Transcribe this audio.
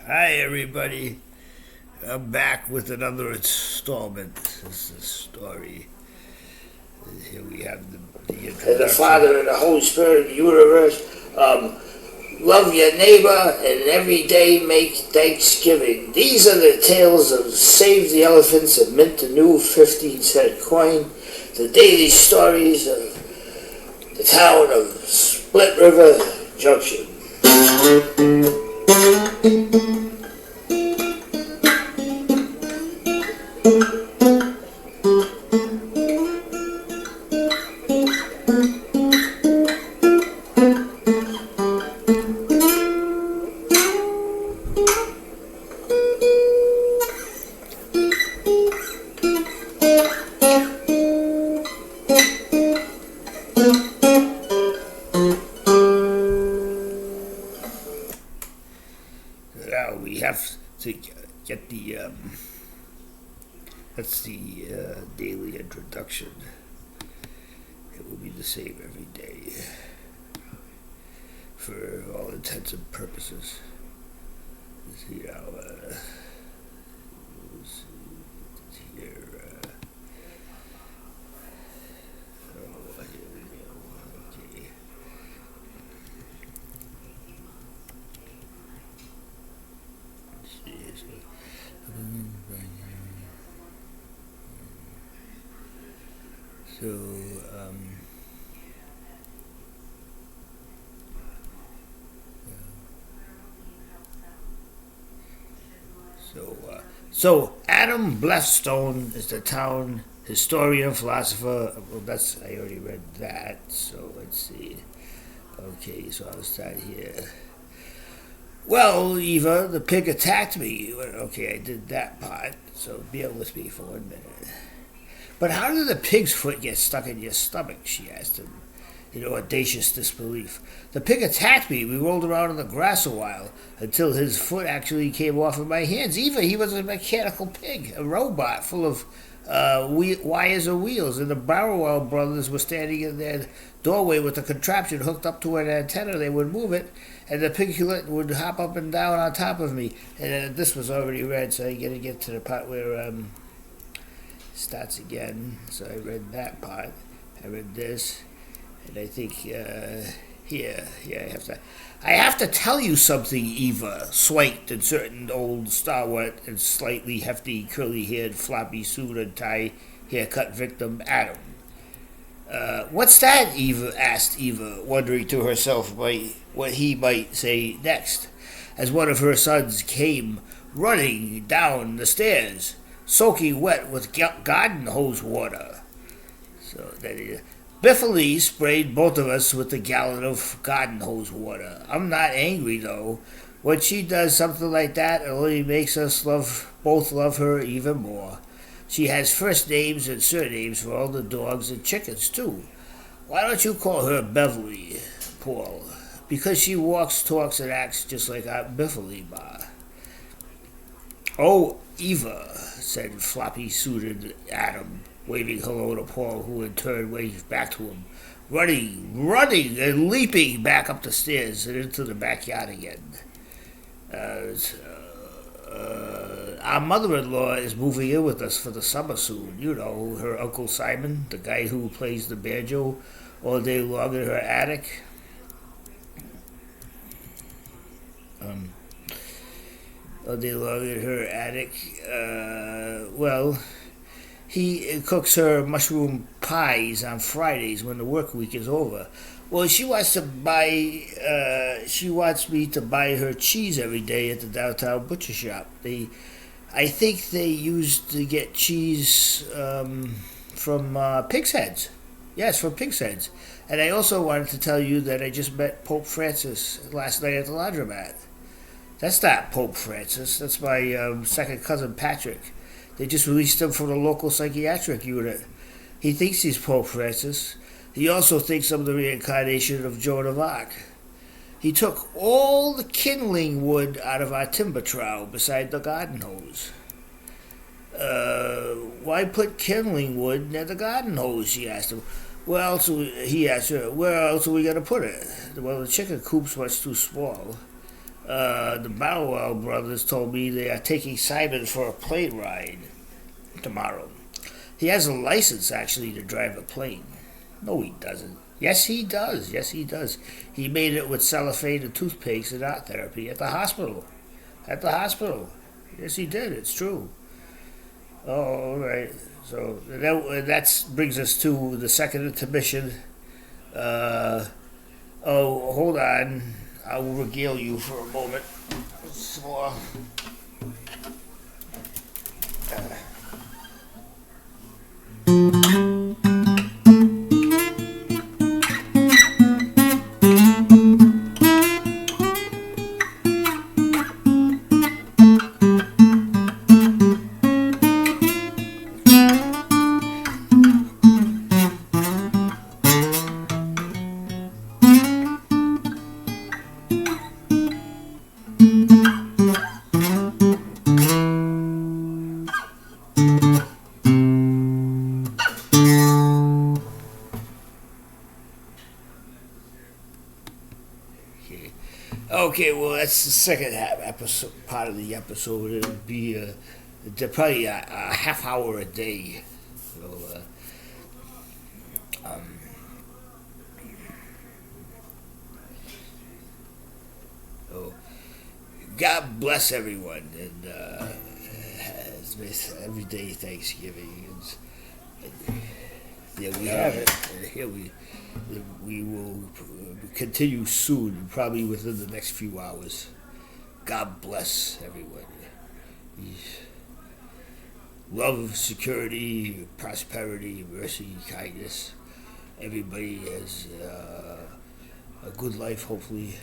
Hi, everybody. I'm back with another installment. This is the story. Here we have the And the introduction. Father and the Holy Spirit of the universe. Love your neighbor and every day make Thanksgiving. These are the tales of Save the Elephants and Mint the New 15-cent coin. The daily stories of the town of Split River Junction. Now we have to get that's the daily introduction. It will be the same every day for all intents and purposes. Let's see how, here, here we go, okay. So, so Adam Blefstone is the town historian, philosopher. Well, I already read that. So let's see. Okay, so I'll start here. Well, Eva, the pig attacked me. Okay, I did that part. So bear with me for 1 minute. But how did the pig's foot get stuck in your stomach? She asked him, in audacious disbelief. The pig attacked me. We rolled around in the grass a while until his foot actually came off of my hands. Eva, he was a mechanical pig, a robot full of wires and wheels, and the Barrowell brothers were standing in their doorway with a contraption hooked up to an antenna. They would move it, and the piglet would hop up and down on top of me. And this was already read, so I'm going to get to the part where starts again. So I read that part. I read this, and I think I have to tell you something, Eva, swanked and certain old stalwart and slightly hefty, curly-haired, floppy suit and tie haircut victim Adam. What's that? Eva asked Eva, wondering to herself what he might say next, as one of her sons came running down the stairs, soaking wet with garden hose water. So that Biffily sprayed both of us with a gallon of garden hose water. I'm not angry, though. When she does something like that, it only makes us both love her even more. She has first names and surnames for all the dogs and chickens, too. Why don't you call her Beverly, Paul? Because she walks, talks, and acts just like Aunt Biffily, Ma. Oh, Eva, said floppy-suited Adam, waving hello to Paul, who in turn waved back to him, running, and leaping back up the stairs and into the backyard again. Our mother-in-law is moving in with us for the summer soon. You know, her Uncle Simon, the guy who plays the banjo all day long in her attic. All day long in her attic. He cooks her mushroom pies on Fridays when the work week is over. Well, she wants me to buy her cheese every day at the downtown butcher shop. I think they used to get cheese from pig's heads. Yes, from pig's heads. And I also wanted to tell you that I just met Pope Francis last night at the laundromat. That's not Pope Francis. That's my second cousin Patrick. They just released him from the local psychiatric unit. He thinks he's Pope Francis. He also thinks I'm the reincarnation of Joan of Arc. He took all the kindling wood out of our timber trowel beside the garden hose. Why put kindling wood near the garden hose, she asked him. He asked her, where else are we going to put it? Well, the chicken coop's much too small. The Bowell brothers told me they are taking Simon for a plane ride tomorrow. He has a license, actually, to drive a plane. No, he doesn't. Yes, he does. Yes, he does. He made it with cellophane and toothpaste and art therapy at the hospital. At the hospital. Yes, he did. It's true. Oh, all right. So that brings us to the second intermission. Hold on. I will regale you for a moment. Some more. Okay, well, that's the second part of the episode. It'll be probably a half hour a day. So, so God bless everyone, and it's every day Thanksgiving. And there we have it. And here we will continue soon, probably within the next few hours. God bless everyone. Love, security, prosperity, mercy, kindness. Everybody has a good life, hopefully.